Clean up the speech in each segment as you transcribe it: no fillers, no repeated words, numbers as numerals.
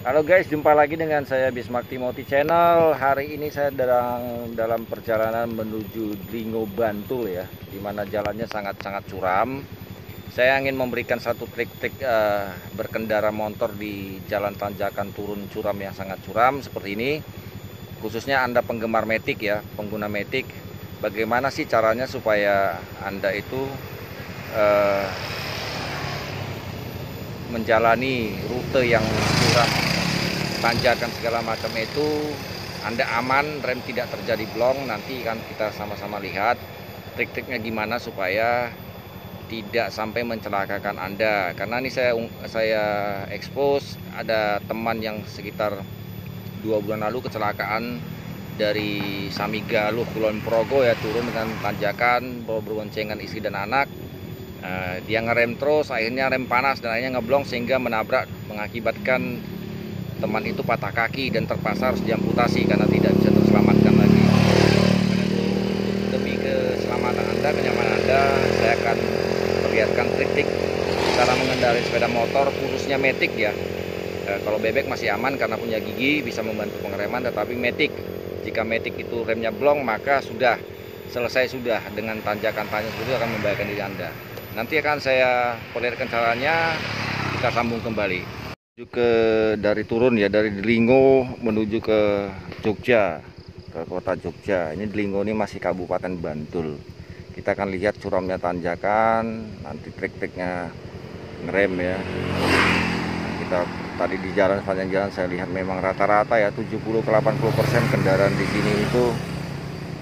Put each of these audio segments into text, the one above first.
Halo guys, jumpa lagi dengan saya Bismarck Timothy Channel. Hari ini saya dalam perjalanan menuju Dlingo, Bantul ya, dimana jalannya sangat-sangat curam. Saya ingin memberikan satu trik-trik berkendara motor di jalan tanjakan turun curam yang sangat curam seperti ini. Khususnya Anda penggemar Matic ya, pengguna Matic. Bagaimana sih caranya supaya Anda itu menjalani rute yang curam, tanjakan segala macam itu Anda aman, rem tidak terjadi blong. Nanti kan kita sama-sama lihat trik-triknya gimana supaya tidak sampai mencelakakan Anda. Karena ini saya expose ada teman yang sekitar 2 bulan lalu kecelakaan dari Samigaluh Kulon Progo ya, turun dengan tanjakan berboncengan istri dan anak. Dia ngerem terus, akhirnya rem panas dan akhirnya ngeblong sehingga menabrak, mengakibatkan teman itu patah kaki dan terpaksa harus diamputasi karena tidak bisa terselamatkan lagi. Demi keselamatan Anda, kenyamanan Anda, saya akan perlihatkan trik-trik cara mengendarai sepeda motor khususnya Matic ya. Kalau bebek masih aman karena punya gigi bisa membantu pengereman, tetapi Matic, jika Matic itu remnya blong maka sudah selesai sudah dengan tanjakan-tanjakan itu akan membahayakan diri Anda. Nanti akan saya perlihatkan caranya, kita sambung kembali. Menuju ke dari turun ya, dari Dlingo menuju ke Jogja, ke kota Jogja. Ini Dlingo ini masih Kabupaten Bantul. Kita akan lihat curamnya tanjakan, nanti trik-triknya ngerem ya. Kita tadi di jalan, sepanjang jalan saya lihat memang rata-rata ya 70-80% kendaraan di sini itu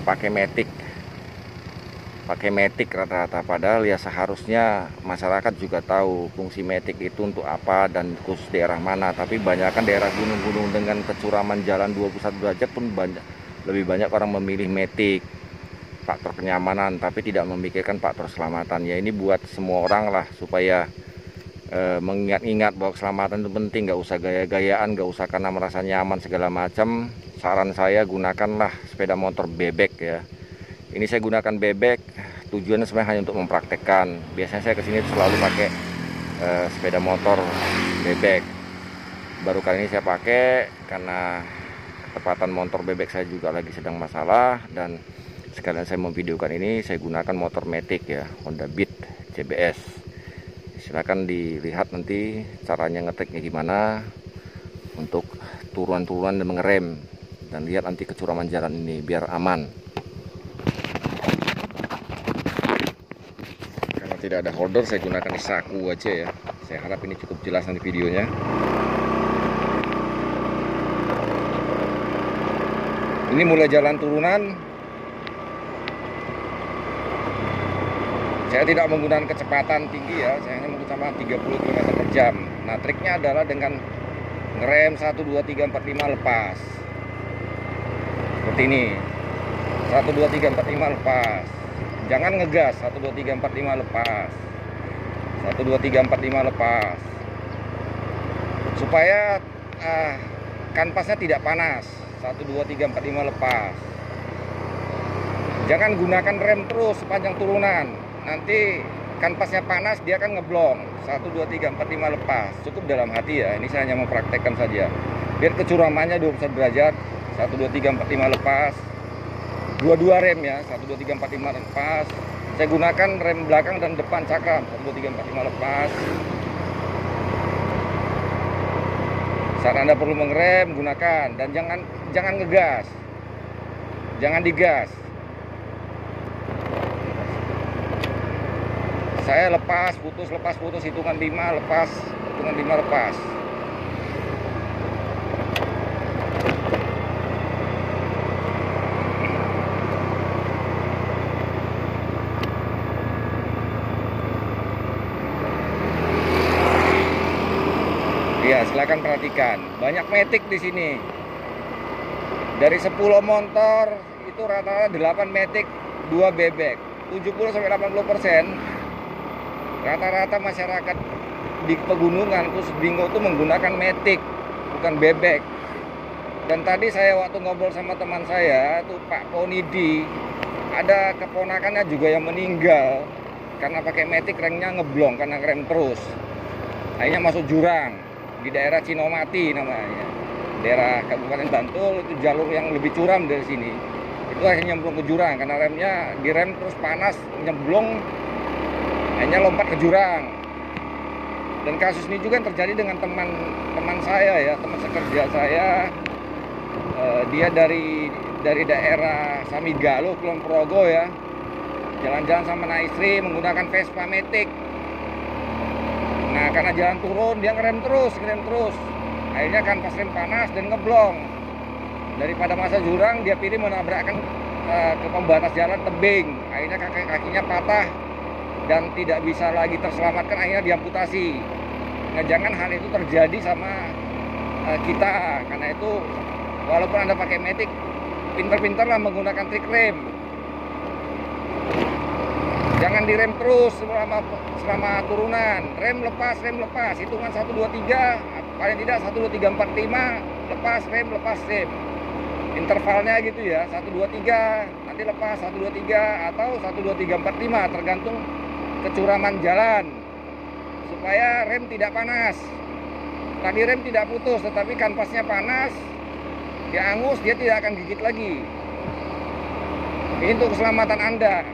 pakai Matic rata-rata, padahal ya seharusnya masyarakat juga tahu fungsi Matic itu untuk apa dan khusus daerah mana. Tapi banyakkan daerah gunung-gunung dengan kecuraman jalan 21 derajat pun lebih banyak orang memilih Matic, faktor kenyamanan, tapi tidak memikirkan faktor keselamatan. Ya ini buat semua orang lah, supaya mengingat-ingat bahwa keselamatan itu penting. Gak usah gaya-gayaan, gak usah karena merasa nyaman segala macam. Saran saya gunakanlah sepeda motor bebek ya. Ini saya gunakan bebek, tujuannya sebenarnya hanya untuk mempraktekkan. Biasanya saya kesini selalu pakai sepeda motor bebek. Baru kali ini saya pakai karena ketepatan motor bebek saya juga lagi sedang masalah, dan sekalian saya memvideokan ini saya gunakan motor Matic ya, Honda Beat CBS. Silahkan dilihat nanti caranya ngeteknya gimana untuk turunan-turunan dan mengerem, dan lihat nanti kecuraman jalan ini biar aman. Karena tidak ada holder, saya gunakan saku aja ya. Saya harap ini cukup jelas nanti videonya. Ini mulai jalan turunan. Saya tidak menggunakan kecepatan tinggi ya, saya hanya menggunakan 30 km per jam. Nah, triknya adalah dengan ngerem 1, 2, 3, 4, 5 lepas. Seperti ini. 1, 2, 3, 4, 5 lepas. Jangan ngegas. 1, 2, 3, 4, 5 lepas. 1, 2, 3, 4, 5 lepas. Supaya kanvasnya tidak panas. 1, 2, 3, 4, 5 lepas. Jangan gunakan rem terus sepanjang turunan. Nanti kanvasnya panas, dia akan ngeblong. 1, 2, 3, 4, 5 lepas. Cukup dalam hati ya. Ini saya hanya mempraktekkan saja. Biar kecuramannya 21 derajat. 1, 2, 3, 4, 5 lepas. Dua-dua rem ya. 1, 2, 3, 4, 5 lepas. Saya gunakan rem belakang dan depan cakram. 1, 2, 3, 4, 5 lepas. Saat Anda perlu mengerem, gunakan. Dan jangan ngegas. Jangan digas. Saya lepas putus, hitungan 5 lepas, hitungan 5 lepas. Ya, silakan perhatikan. Banyak Matic di sini. Dari 10 motor itu rata-rata 8 Matic, 2 bebek. 70-80% rata-rata masyarakat di pegunungan khusus Dlingo itu menggunakan Matic, bukan bebek. Dan tadi saya waktu ngobrol sama teman saya tuh, Pak Ponidi, ada keponakannya juga yang meninggal karena pakai Matic, remnya ngeblong karena ngerem terus, akhirnya masuk jurang. di daerah Cinomati namanya, daerah Kabupaten Bantul. Itu jalur yang lebih curam dari sini. Itu akhirnya nyemplung ke jurang karena remnya direm terus panas, nyemplung, akhirnya lompat ke jurang. Dan kasus ini juga terjadi dengan teman saya ya, teman sekerja saya. Dia dari daerah Samigalo, Kulon Progo ya, jalan-jalan sama anak istri menggunakan Vespa Matic. Nah, karena jalan turun dia ngerem terus. Akhirnya kan pas rem panas dan ngeblong. Daripada masa jurang, dia pilih menabrakkan ke pembatas jalan tebing. Akhirnya kakinya patah dan tidak bisa lagi terselamatkan, akhirnya diamputasi. Nah, jangan hal itu terjadi sama kita. Karena itu walaupun Anda pakai Matic, pintar-pintarlah menggunakan trik rem. Jangan direm terus selama turunan. Rem lepas, hitungan 1 2 3, paling tidak 1 2 3 4 5, lepas rem. Intervalnya gitu ya, 1 2 3, nanti lepas 1 2 3 atau 1 2 3 4 5, tergantung kecuraman jalan. Supaya rem tidak panas. Tadi rem tidak putus, tetapi kanvasnya panas, dia angus, dia tidak akan gigit lagi. Ini untuk keselamatan Anda.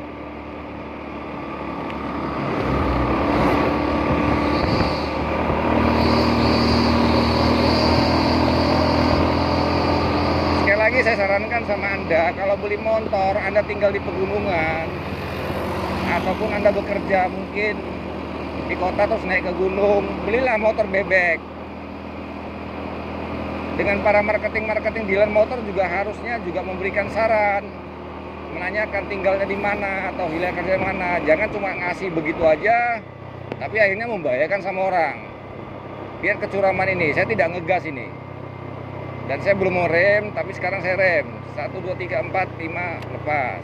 Sekali lagi saya sarankan sama Anda, kalau beli motor, Anda tinggal di pegunungan, ataupun Anda bekerja mungkin di kota terus naik ke gunung, belilah motor bebek. Dengan para marketing dealer motor juga harusnya juga memberikan saran, menanyakan tinggalnya di mana atau wilayah kerja di mana. Jangan cuma ngasih begitu aja, tapi akhirnya membahayakan sama orang. Biar kecuraman ini, saya tidak ngegas ini. Dan saya belum mau rem, tapi sekarang saya rem. 1 2 3 4 5, lepas.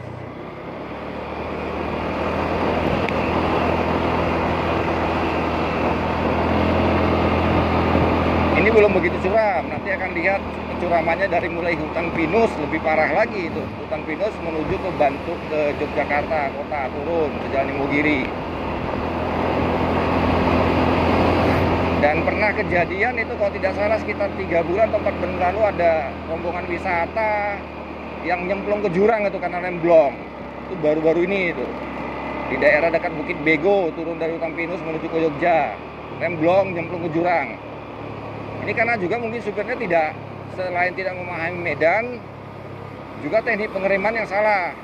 Ini belum begitu curam, nanti akan lihat kecuramannya dari mulai hutan pinus lebih parah lagi itu. Hutan pinus menuju ke Bantul, ke Yogyakarta kota, turun ke Jalan Imogiri. Dan pernah kejadian itu kalau tidak salah sekitar 3 bulan atau 4 bulan lalu ada rombongan wisata yang nyemplung ke jurang itu karena remblong. Itu baru-baru ini itu. Di daerah dekat Bukit Bego, turun dari hutan pinus menuju ke Jogja. Remblong, nyemplung ke jurang. Ini karena juga mungkin supirnya selain tidak memahami medan, juga teknik pengereman yang salah.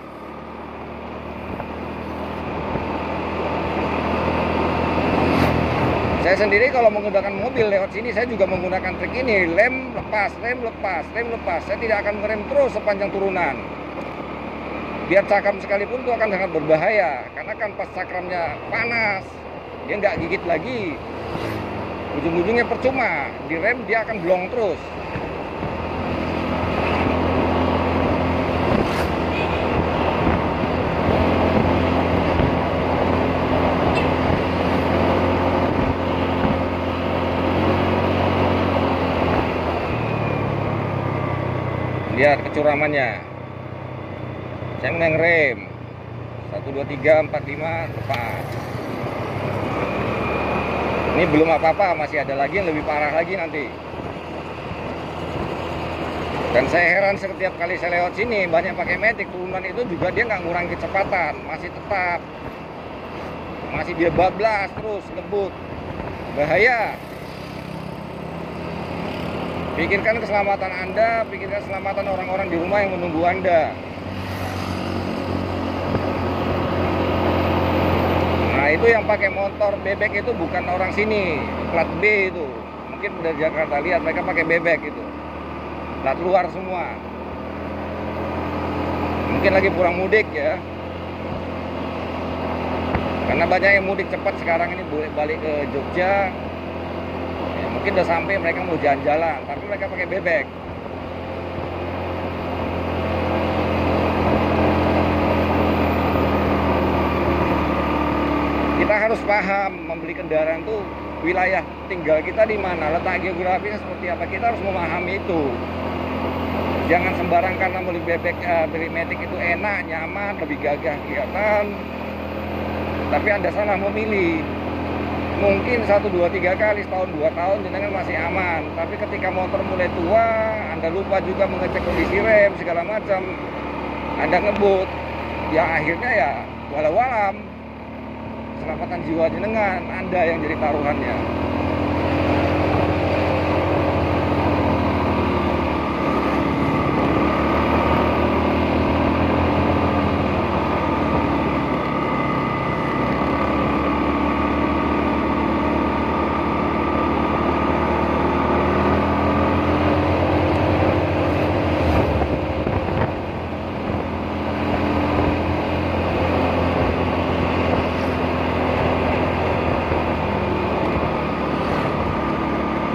Saya sendiri kalau menggunakan mobil lewat sini, saya juga menggunakan trik ini, rem lepas. Saya tidak akan mengerem terus sepanjang turunan. Biar cakram sekalipun itu akan sangat berbahaya, karena kan pas cakramnya panas, dia nggak gigit lagi. Ujung-ujungnya percuma, direm dia akan blong terus. Lihat kecuramannya. Saya mengerem 1 2 3 4 5, lepas. Ini belum apa-apa, masih ada lagi yang lebih parah lagi nanti. Dan saya heran setiap kali saya lewat sini, banyak pakai Matic, turunan itu juga dia nggak ngurangi kecepatan, masih tetap. Masih dia bablas terus, ngebut. Bahaya. Pikirkan keselamatan Anda, pikirkan keselamatan orang-orang di rumah yang menunggu Anda. Nah, itu yang pakai motor bebek itu bukan orang sini, plat B itu. Mungkin dari Jakarta, lihat mereka pakai bebek itu. Plat luar semua. Mungkin lagi pulang mudik ya. Karena banyak yang mudik cepat sekarang ini balik ke Jogja. Ya, mungkin udah sampai mereka mau jalan-jalan, tapi mereka pakai bebek. Kita harus paham membeli kendaraan itu wilayah tinggal kita di mana, letak geografisnya seperti apa, kita harus memahami itu. Jangan sembarang karena beli beli Matic itu enak, nyaman, lebih gagah kelihatan, tapi Anda salah memilih. mungkin 1, 2, 3 kali, setahun 2 tahun jenengan masih aman. Tapi ketika motor mulai tua, Anda lupa juga mengecek kondisi rem segala macam, Anda ngebut, yang akhirnya ya walau alam keselamatan jiwa jenengan Anda yang jadi taruhannya.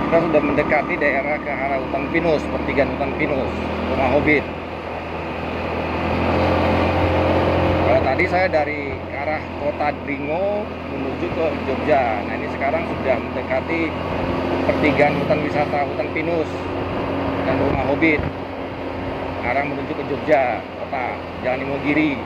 Kita sudah mendekati daerah ke arah hutan pinus, pertigaan hutan pinus, rumah Hobbit. Kalau tadi saya dari arah kota Dringo menuju ke Jogja. Nah ini sekarang sudah mendekati pertigaan hutan wisata hutan pinus dan rumah Hobbit. Arah menuju ke Jogja, kota Jalan Imogiri.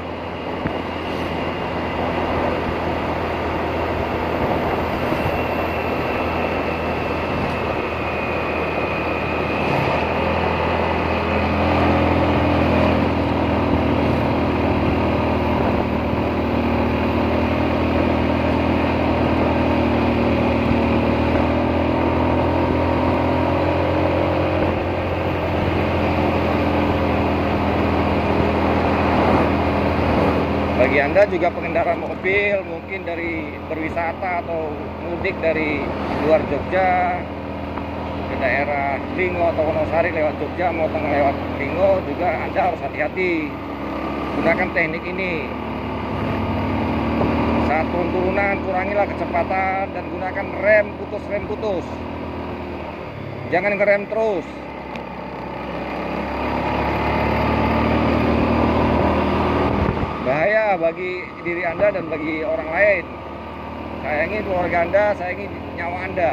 Bagi Anda juga pengendara mobil mungkin dari berwisata atau mudik dari luar Jogja ke daerah Dringo atau Wonosari lewat Jogja mau tengah lewat Dringo juga Anda harus hati-hati. Gunakan teknik ini. Saat turunan kurangilah kecepatan dan gunakan rem putus. Jangan ngerem terus. Bahaya bagi diri Anda dan bagi orang lain. Sayangi keluarga Anda, sayangi nyawa Anda.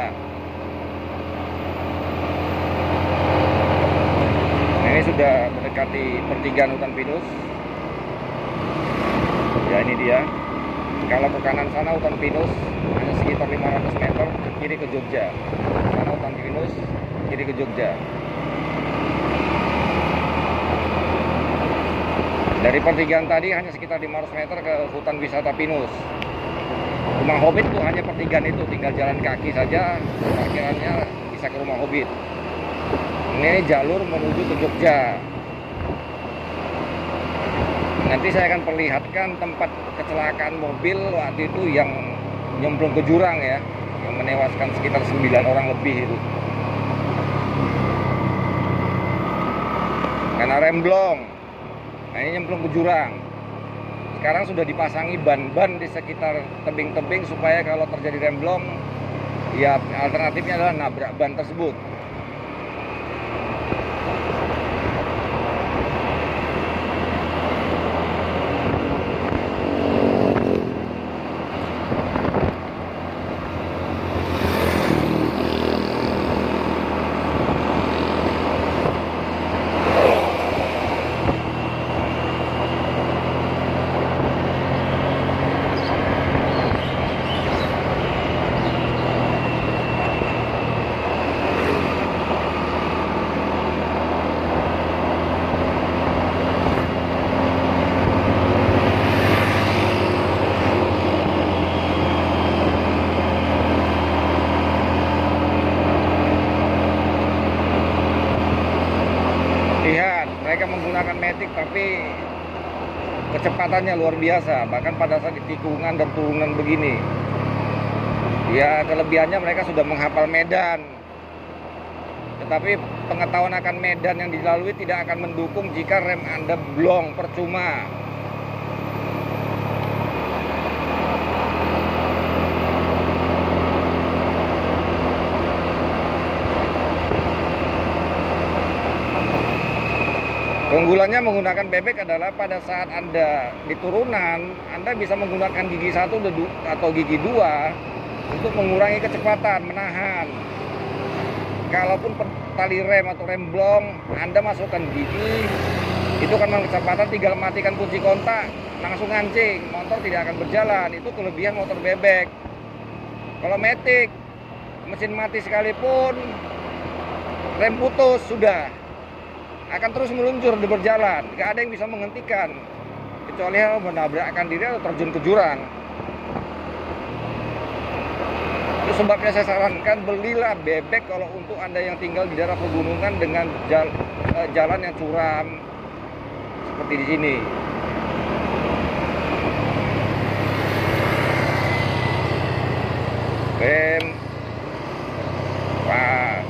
Nah, ini sudah mendekati pertigaan hutan pinus. Ya ini dia. Kalau ke kanan sana hutan pinus hanya sekitar 500 meter ke kiri ke Jogja. Sana hutan pinus, kiri ke Jogja. Dari pertigaan tadi hanya sekitar 500 meter ke hutan wisata pinus. Rumah Hobbit itu hanya pertigaan itu, tinggal jalan kaki saja, parkirannya bisa ke rumah Hobbit. Ini jalur menuju ke Jogja. Nanti saya akan perlihatkan tempat kecelakaan mobil waktu itu yang nyemplung ke jurang ya, yang menewaskan sekitar 9 orang lebih itu. Karena rem blong. Nah ini nyemplung ke jurang. Sekarang sudah dipasangi ban-ban di sekitar tebing-tebing supaya kalau terjadi remblong, ya alternatifnya adalah nabrak ban tersebut. Mereka menggunakan matic tapi kecepatannya luar biasa, bahkan pada saat di tikungan dan turunan begini. Ya kelebihannya mereka sudah menghafal medan, tetapi pengetahuan akan medan yang dilalui tidak akan mendukung jika rem Anda blong, percuma. Keunggulannya menggunakan bebek adalah pada saat Anda di turunan, Anda bisa menggunakan gigi 1 atau gigi 2 untuk mengurangi kecepatan, menahan. Kalaupun tali rem atau rem blong, Anda masukkan gigi, itu kan kecepatan, tinggal matikan kunci kontak, langsung ngancing, motor tidak akan berjalan. Itu kelebihan motor bebek. Kalau matic mesin mati sekalipun, rem putus sudah akan terus meluncur di berjalan, nggak ada yang bisa menghentikan kecuali menabrakkan diri atau terjun ke jurang. Itu sebabnya saya sarankan belilah bebek kalau untuk Anda yang tinggal di daerah pegunungan dengan jalan yang curam seperti di sini. Rem pas.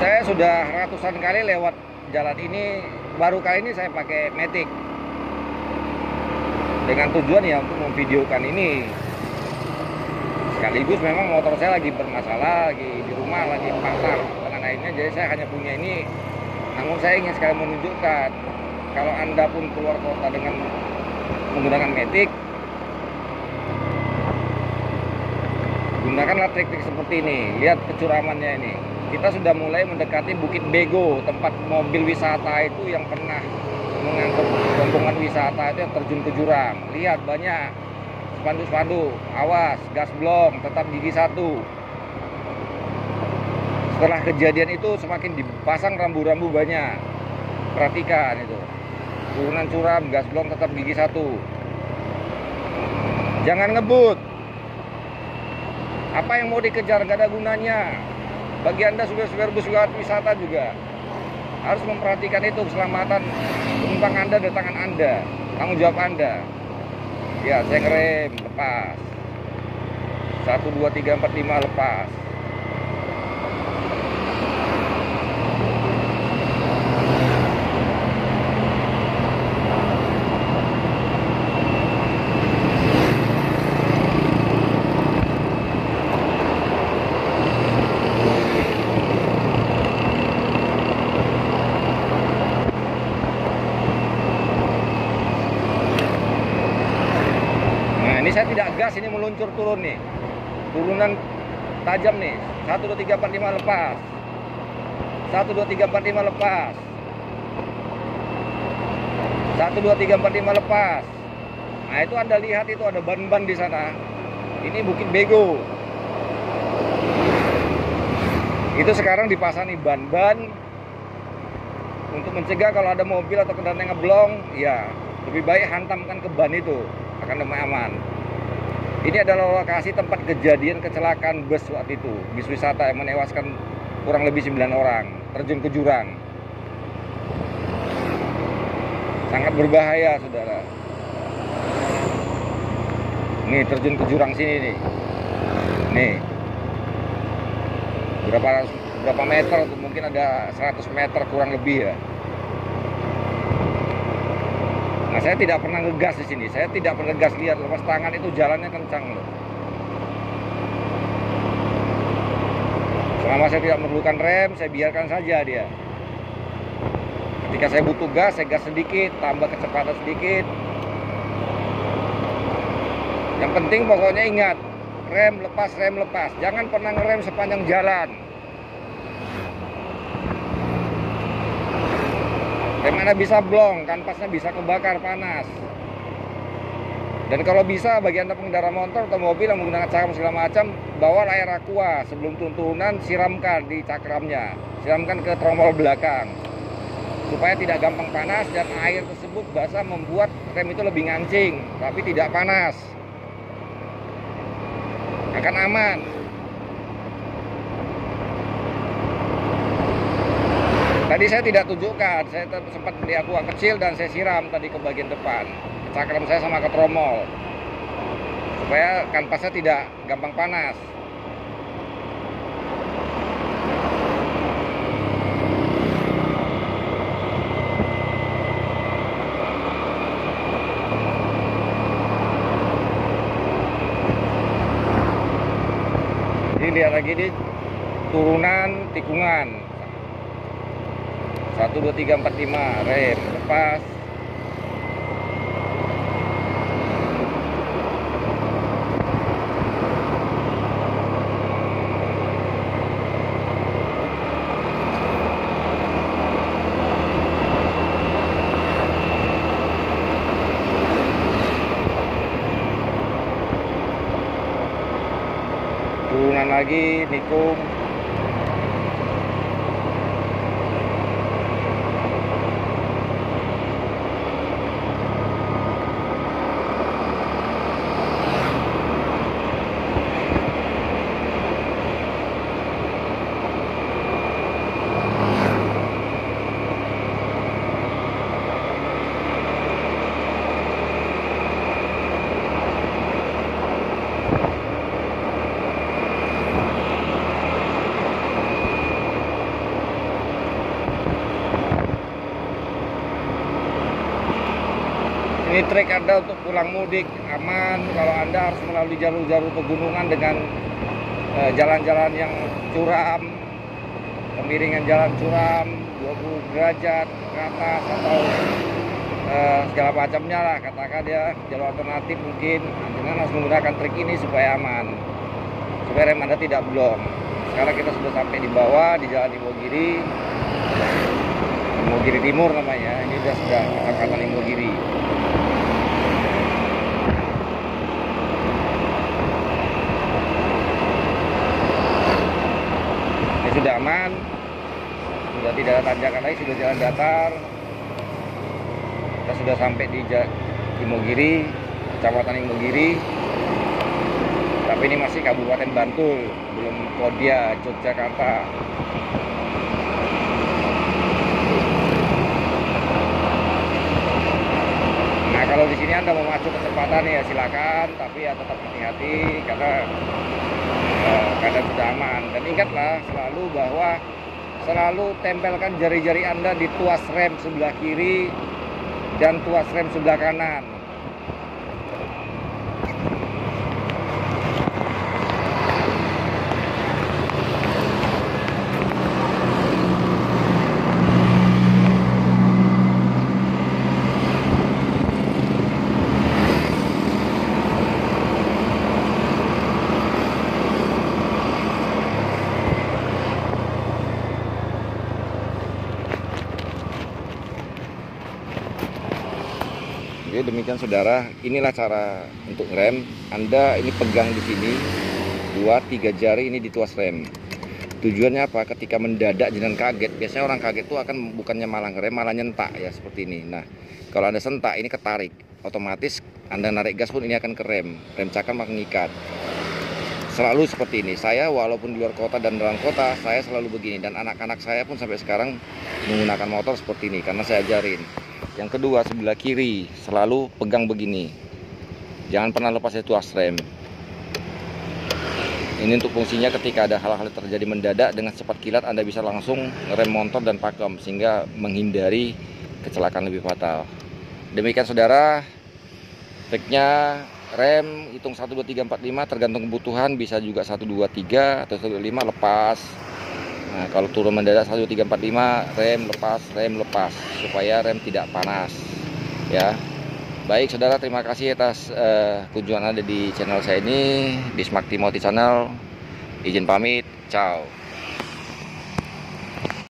Saya sudah ratusan kali lewat jalan ini, baru kali ini saya pakai matic dengan tujuan ya untuk memvideokan ini. Sekaligus memang motor saya lagi bermasalah, lagi di rumah, lagi pasang dengan lainnya, jadi saya hanya punya ini. Namun saya ingin sekali menunjukkan kalau Anda pun keluar kota dengan menggunakan matic, gunakanlah trik-trik seperti ini. Lihat kecuramannya ini. Kita sudah mulai mendekati Bukit Bego, tempat mobil wisata itu yang pernah mengangkut rombongan wisata itu yang terjun ke jurang. Lihat banyak spanduk-spanduk, awas, gas blong, tetap gigi satu. Setelah kejadian itu semakin dipasang rambu-rambu banyak. Perhatikan itu. Turunan curam, gas blong, tetap gigi satu. Jangan ngebut. Apa yang mau dikejar gak ada gunanya. Bagi Anda supir-supir bus wisata juga harus memperhatikan itu, keselamatan penumpang Anda dan tangan Anda, tanggung jawab Anda. Ya, saya ngerem, lepas. 1, 2, 3, 4, 5, lepas. Ini saya tidak gas, ini meluncur turun nih. Turunan tajam nih. 1, 2, 3, 4, 5 lepas. 1, 2, 3, 4, 5 lepas. 1, 2, 3, 4, 5 lepas. Nah, itu Anda lihat itu ada ban-ban di sana. Ini Bukit Bego. Itu sekarang dipasangi ban-ban untuk mencegah kalau ada mobil atau kendaraan yang ngeblong, ya lebih baik hantamkan ke ban itu, akan lebih aman. Ini adalah lokasi tempat kejadian kecelakaan bus waktu itu, bus wisata yang menewaskan kurang lebih 9 orang, terjun ke jurang. Sangat berbahaya, saudara. Nih, terjun ke jurang sini nih. Nih. Berapa meter tuh, mungkin ada 100 meter kurang lebih ya. Nah, saya tidak pernah ngegas di sini. Saya tidak pernah ngegas, lihat lepas tangan itu jalannya kencang loh. Selama saya tidak memerlukan rem, saya biarkan saja dia. Ketika saya butuh gas, saya gas sedikit, tambah kecepatan sedikit. Yang penting pokoknya ingat, rem lepas. Jangan pernah ngerem sepanjang jalan. Rem Anda bisa blong, kanvasnya bisa kebakar panas. Dan kalau bisa, bagi Anda pengendara motor atau mobil yang menggunakan cakram segala macam, bawa air aqua sebelum turunan, siramkan di cakramnya, siramkan ke tromol belakang, supaya tidak gampang panas dan air tersebut basah membuat rem itu lebih ngancing, tapi tidak panas. Akan aman. Tadi saya tidak tunjukkan, saya sempat beli aqua kecil dan saya siram tadi ke bagian depan, cakram saya sama ke tromol, supaya kanvasnya tidak gampang panas. Ini lihat lagi di turunan tikungan. 1, 2, 3, 4, 5, rem lepas. turunan lagi nikung. Ini trik Anda untuk pulang mudik aman kalau Anda harus melalui jalur-jalur pegunungan dengan jalan-jalan yang curam, kemiringan jalan curam 20 derajat ke atas atau segala macamnya lah, katakan ya, jalur alternatif mungkin. Dengan harus menggunakan trik ini supaya aman, supaya rem Anda tidak blong. Sekarang kita sudah sampai di bawah di Jalan Imogiri Timur namanya. Ini sudah kecamatan Imogiri. Ini sudah aman, sudah tidak ada tanjakan lagi, sudah jalan datar. Kita sudah sampai di Imogiri, kecamatan Imogiri. Tapi ini masih Kabupaten Bantul, belum Kodia, Yogyakarta. Nah, kalau di sini Anda memacu kecepatan ya silakan, tapi ya tetap hati-hati karena keadaan sudah aman. Dan ingatlah selalu bahwa selalu tempelkan jari-jari Anda di tuas rem sebelah kiri dan tuas rem sebelah kanan. Oke, demikian saudara, inilah cara untuk rem. Anda ini pegang di sini 2-3 jari ini di tuas rem. Tujuannya apa? Ketika mendadak jangan kaget. Biasanya orang kaget itu akan bukannya malah ngerem, malah nyentak ya seperti ini. Nah, kalau Anda sentak ini ketarik, otomatis Anda narik gas pun ini akan ke rem cakram akan mengikat. Selalu seperti ini. Saya walaupun di luar kota dan dalam kota, saya selalu begini. Dan anak-anak saya pun sampai sekarang menggunakan motor seperti ini karena saya ajarin. Yang kedua, sebelah kiri selalu pegang begini, jangan pernah lepas dari tuas rem. Ini untuk fungsinya ketika ada hal-hal terjadi mendadak dengan cepat kilat, Anda bisa langsung rem motor dan pakem sehingga menghindari kecelakaan lebih fatal. Demikian saudara, triknya rem hitung 1, 2, 3, 4, 5 tergantung kebutuhan, bisa juga 1, 2, 3 atau 1, 2, 5 lepas. Nah, kalau turun mendadak 1, 2, 3, 4, 5 rem lepas supaya rem tidak panas ya. Baik saudara, terima kasih atas kunjungan Anda di channel saya ini, di Smart Timothy Channel. Izin pamit, ciao.